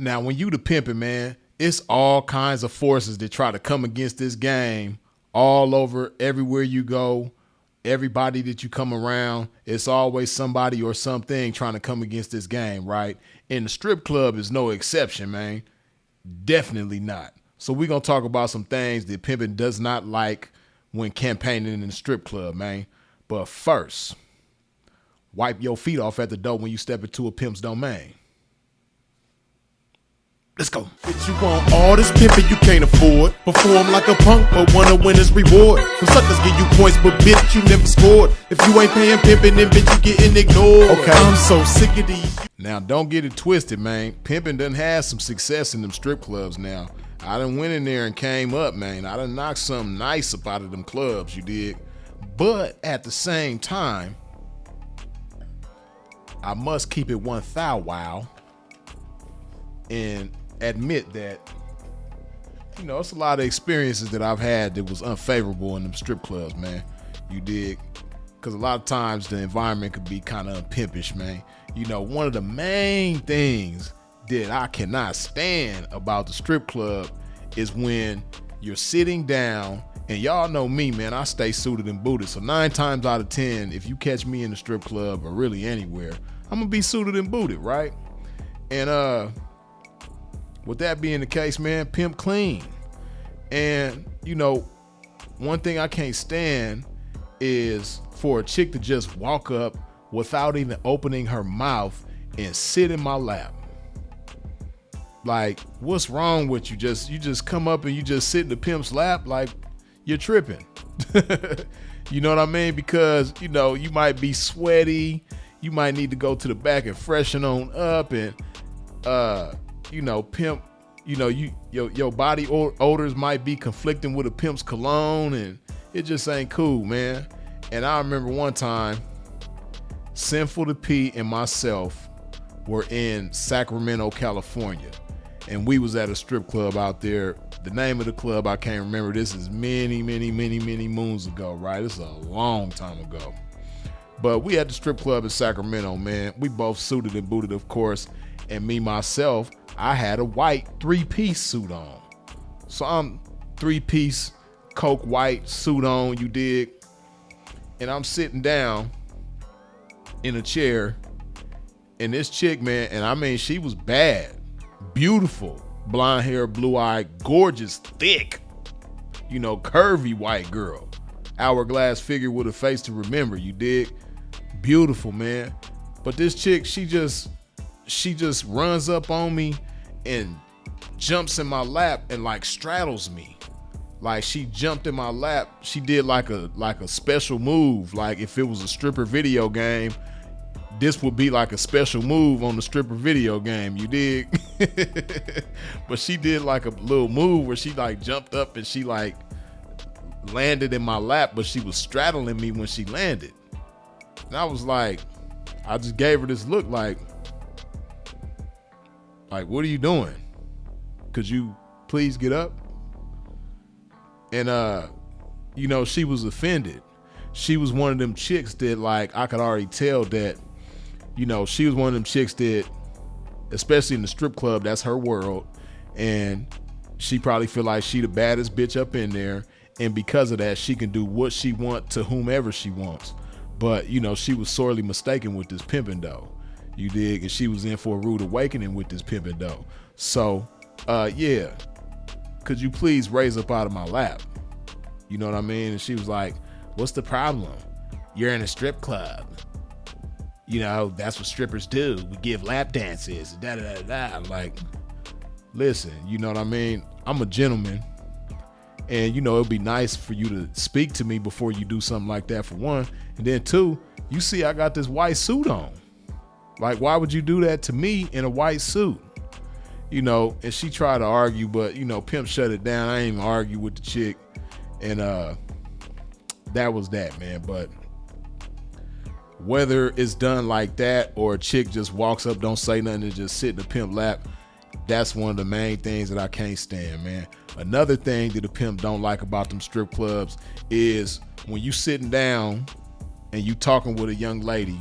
Now, when you the pimping, man, it's all kinds of forces that try to come against this game all over, everywhere you go, everybody that you come around. It's always somebody or something trying to come against this game, right? And the strip club is no exception, man. Definitely not. So we're going to talk about some things that pimping does not like when campaigning in the strip club, man. But first, wipe your feet off at the door when you step into a pimp's domain. Let's go. Bitch, you want all this pimping you can't afford. Perform like a punk, but want a winner's reward. Some suckers give you points, but bitch, you never scored. If you ain't paying pimping, then bitch, you getting ignored. Okay, I'm so sick of these. Now, don't get it twisted, man. Pimping done have some success in them strip clubs now. I done went in there and came up, man. I done knocked something nice up out of them clubs, you dig? But at the same time, I must keep it 1,000 wow and admit that, you know, it's a lot of experiences that I've had that was unfavorable in them strip clubs, man. You dig? Because a lot of times the environment could be kind of pimpish, man. You know, one of the main things that I cannot stand about the strip club is when you're sitting down, and y'all know me, man, I stay suited and booted. So 9 times out of 10, if you catch me in the strip club or really anywhere, I'm gonna be suited and booted, right? And with that being the case, man, pimp clean. And, you know, one thing I can't stand is for a chick to just walk up without even opening her mouth and sit in my lap. Like, what's wrong with you? You just come up and you just sit in the pimp's lap like you're tripping. You know what I mean? Because, you know, you might be sweaty. You might need to go to the back and freshen on up and, you know, pimp, you know, your body odors might be conflicting with a pimp's cologne, and it just ain't cool, man. And I remember one time, Sinful to P and myself were in Sacramento, California, and we was at a strip club out there. The name of the club I can't remember. This is many moons ago, right? This is a long time ago. But we at the strip club in Sacramento, man. We both suited and booted, of course. And me, myself, I had a white 3-piece suit on. So I'm 3-piece Coke white suit on, you dig? And I'm sitting down in a chair. And this chick, man, and I mean, she was bad. Beautiful. Blonde hair, blue eye, gorgeous, thick. You know, curvy white girl. Hourglass figure with a face to remember, you dig? Beautiful, man. But this chick, she just runs up on me and jumps in my lap and like straddles me. Like she jumped in my lap. She did like a special move. Like if it was a stripper video game, this would be like a special move on the stripper video game, you dig? But she did like a little move where she like jumped up and she like landed in my lap, but she was straddling me when she landed. And I was like, I just gave her this look like, what are you doing? Could you please get up? And, you know, she was offended. She was one of them chicks that like, I could already tell that, you know, she was one of them chicks that, especially in the strip club, that's her world. And she probably feel like she the baddest bitch up in there. And because of that, she can do what she want to whomever she wants. But, you know, she was sorely mistaken with this pimping though. You dig? And she was in for a rude awakening with this pimping though. So, yeah, could you please raise up out of my lap? You know what I mean? And she was like, what's the problem? You're in a strip club. You know, that's what strippers do. We give lap dances, da da da da. I'm like, listen, you know what I mean? I'm a gentleman. And, you know, it'd be nice for you to speak to me before you do something like that, for one. And then two, you see I got this white suit on. Like, why would you do that to me in a white suit? You know, and she tried to argue, but, you know, Pimp shut it down. I ain't even argue with the chick. And that was that, man. But whether it's done like that or a chick just walks up, don't say nothing, and just sit in the pimp lap, that's one of the main things that I can't stand, man. Another thing that the pimp don't like about them strip clubs is when you sitting down and you talking with a young lady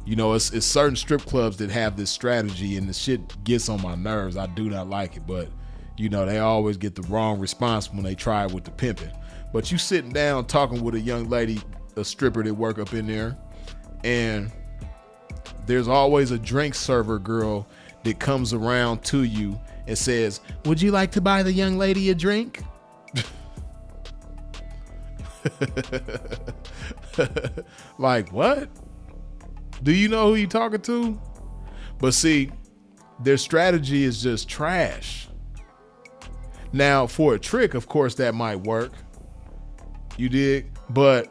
You know, it's certain strip clubs that have this strategy, and the shit gets on my nerves. I do not like it, but you know, they always get the wrong response when they try it with the pimping. But you sitting down talking with a young lady, a stripper that work up in there, and there's always a drink server girl that comes around to you and says, "Would you like to buy the young lady a drink?" Like, what? Do you know who you talking to? But see, their strategy is just trash. Now, for a trick, of course, that might work. You dig? But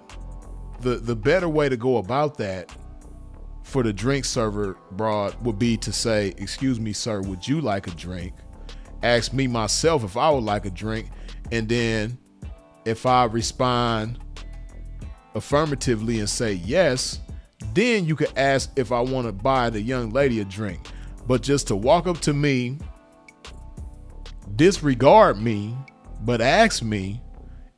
the better way to go about that for the drink server broad would be to say, "Excuse me, sir, would you like a drink?" Ask me myself if I would like a drink. And then if I respond affirmatively and say yes, then you could ask if I want to buy the young lady a drink. But just to walk up to me, disregard me, but ask me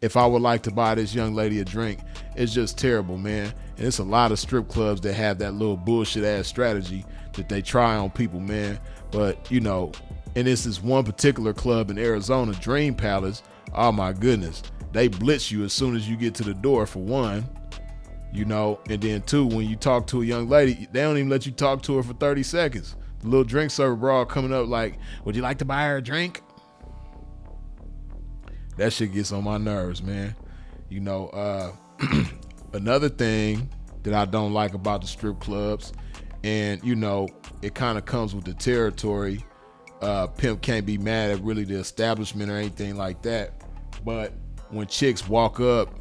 if I would like to buy this young lady a drink, is just terrible, man. And it's a lot of strip clubs that have that little bullshit ass strategy that they try on people, man. But you know, and this is one particular club in Arizona, Dream Palace. Oh my goodness, they blitz you as soon as you get to the door, for one. You know, and then two, when you talk to a young lady, they don't even let you talk to her for 30 seconds. The little drink server broad coming up like, "Would you like to buy her a drink?" That shit gets on my nerves, man. You know, another thing that I don't like about the strip clubs, and you know, it kind of comes with the territory. Pimp can't be mad at really the establishment or anything like that. But when chicks walk up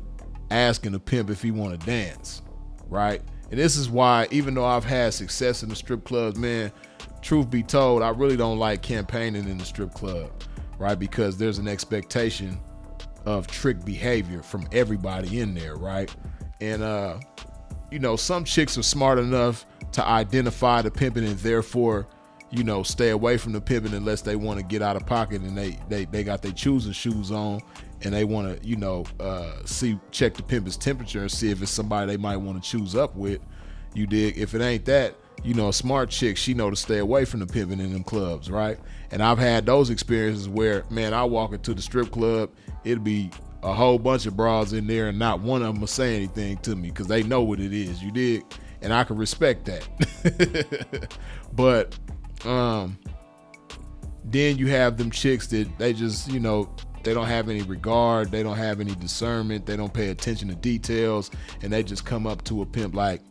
asking the pimp if he want to dance, right? And this is why, even though I've had success in the strip clubs, man, truth be told, I really don't like campaigning in the strip club, right? Because there's an expectation of trick behavior from everybody in there, right? And you know, some chicks are smart enough to identify the pimping and therefore, you know, stay away from the pimping unless they want to get out of pocket and they got their choosing shoes on and they want to, you know, check the pimping's temperature and see if it's somebody they might want to choose up with. You dig? If it ain't that, you know, a smart chick, she know to stay away from the pimping in them clubs, right? And I've had those experiences where, man, I walk into the strip club, it'll be a whole bunch of bras in there and not one of them will say anything to me because they know what it is, you dig? And I can respect that. But then you have them chicks that they just, you know, they don't have any regard, they don't have any discernment, they don't pay attention to details, and they just come up to a pimp like,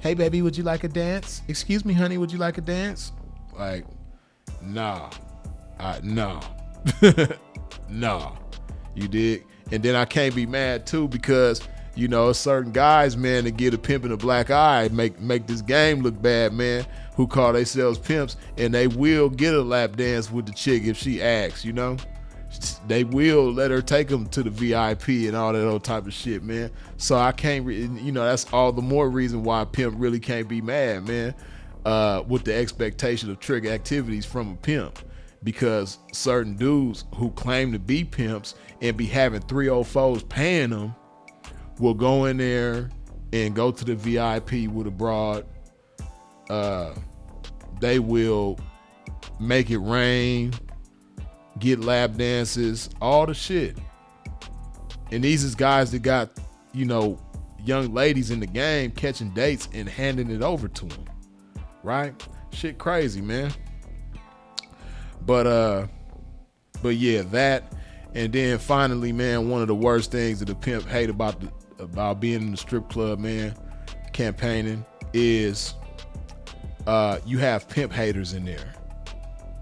"Hey baby, would you like a dance? Excuse me, honey, would you like a dance?" Like, nah, no. No, you dig? And then I can't be mad too because, you know, certain guys, man, that get a pimp in a black eye make this game look bad, man, who call themselves pimps, and they will get a lap dance with the chick if she asks, you know? They will let her take them to the VIP and all that old type of shit, man. So I can't, you know, that's all the more reason why a pimp really can't be mad, man, with the expectation of trick activities from a pimp. Because certain dudes who claim to be pimps and be having 304s paying them will go in there and go to the VIP with a broad. They will make it rain, get lap dances, all the shit. And these is guys that got, you know, young ladies in the game catching dates and handing it over to them, right? Shit crazy, man. But yeah, that. And then finally, man, one of the worst things that a pimp hate about being in the strip club, man, campaigning, is you have pimp haters in there.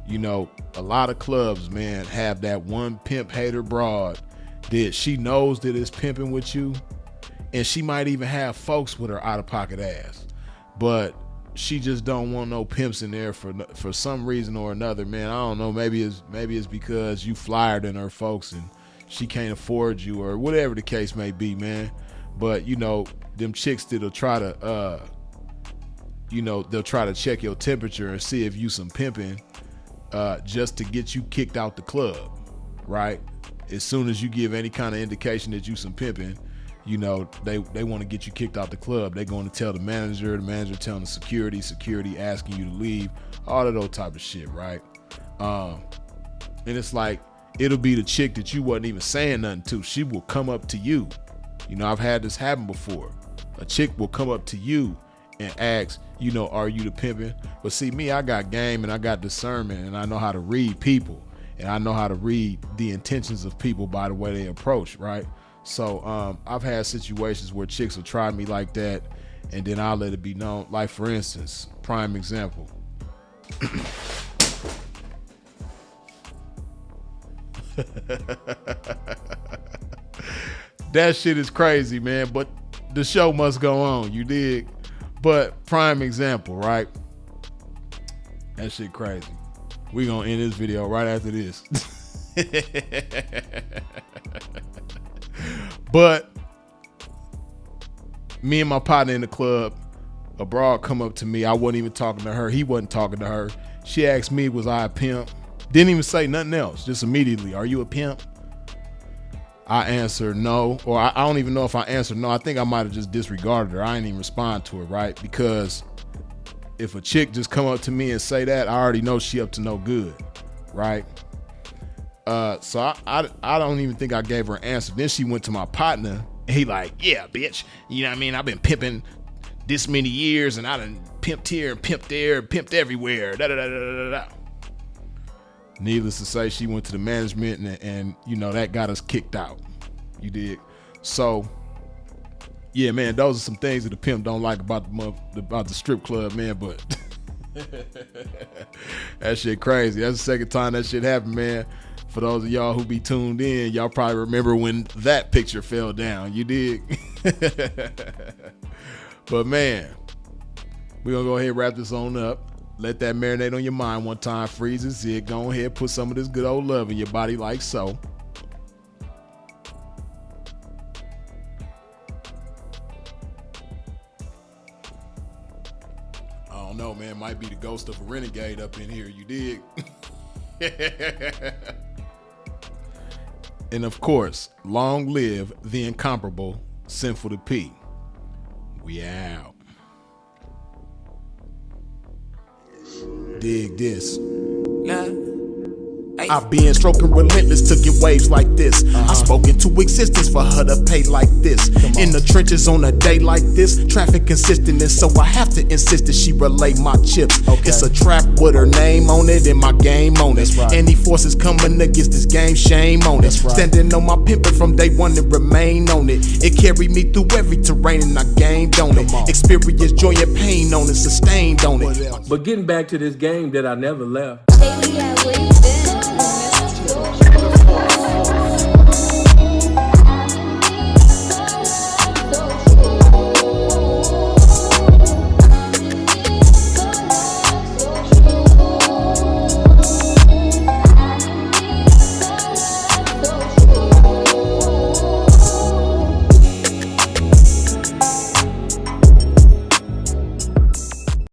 You know, a lot of clubs, man, have that one pimp hater broad that she knows that is pimping with you, and she might even have folks with her out of pocket ass, but she just don't want no pimps in there for some reason or another, man. I don't know. Maybe it's because you flyer than her folks and she can't afford you or whatever the case may be, man. But you know, them chicks that'll try to, you know, they'll try to check your temperature and see if you some pimping, just to get you kicked out the club, right? As soon as you give any kind of indication that you some pimping, you know, they want to get you kicked out the club. They're going to tell the manager telling the security asking you to leave, all of those type of shit, right? And it's like, it'll be the chick that you wasn't even saying nothing to. She will come up to you. You know, I've had this happen before. A chick will come up to you and ask, you know, are you the pimping? But see, me, I got game and I got discernment, and I know how to read people, and I know how to read the intentions of people by the way they approach, right? So I've had situations where chicks will try me like that, and then I'll let it be known. Like, for instance, prime example. That shit is crazy, man, but the show must go on, you dig? But prime example, right? That shit crazy. We gonna end this video right after this. But me and my partner in the club, a broad come up to me. I wasn't even talking to her. He wasn't talking to her. She asked me, was I a pimp? Didn't even say nothing else. Just immediately, are you a pimp? I answered no, or I don't even know if I answered no. I think I might have just disregarded her. I didn't even respond to it, right? Because if a chick just come up to me and say that, I already know she up to no good, right? So I don't even think I gave her an answer. Then she went to my partner, and he like, yeah, bitch. You know what I mean? I've been pimping this many years, and I done pimped here and pimped there and pimped everywhere. Da, da, da, da, da, da. Needless to say, she went to the management, and you know, that got us kicked out. You did. So, yeah, man, those are some things that the pimp don't like about the strip club, man. But that shit crazy. That's the second time that shit happened, man. For those of y'all who be tuned in, y'all probably remember when that picture fell down. You dig? But man, we're gonna go ahead and wrap this on up. Let that marinate on your mind one time. Freeze and zig. Go ahead, put some of this good old love in your body like so. I don't know, man. Might be the ghost of a renegade up in here. You dig? And of course, long live the incomparable Sinful to P. We out. Dig this. Nah. I've been stroking relentless to get waves like this. I spoke into existence for her to pay like this. In the trenches on a day like this, traffic consistent, and so I have to insist that she relay my chips. It's a trap with her name on it and my game on it. Any forces coming against this game, shame on it. Standing on my pimping from day one and remain on it. It carried me through every terrain and I gained on it. Experience joy and pain on it, sustained on it. But getting back to this game that I never left. Baby, I wait.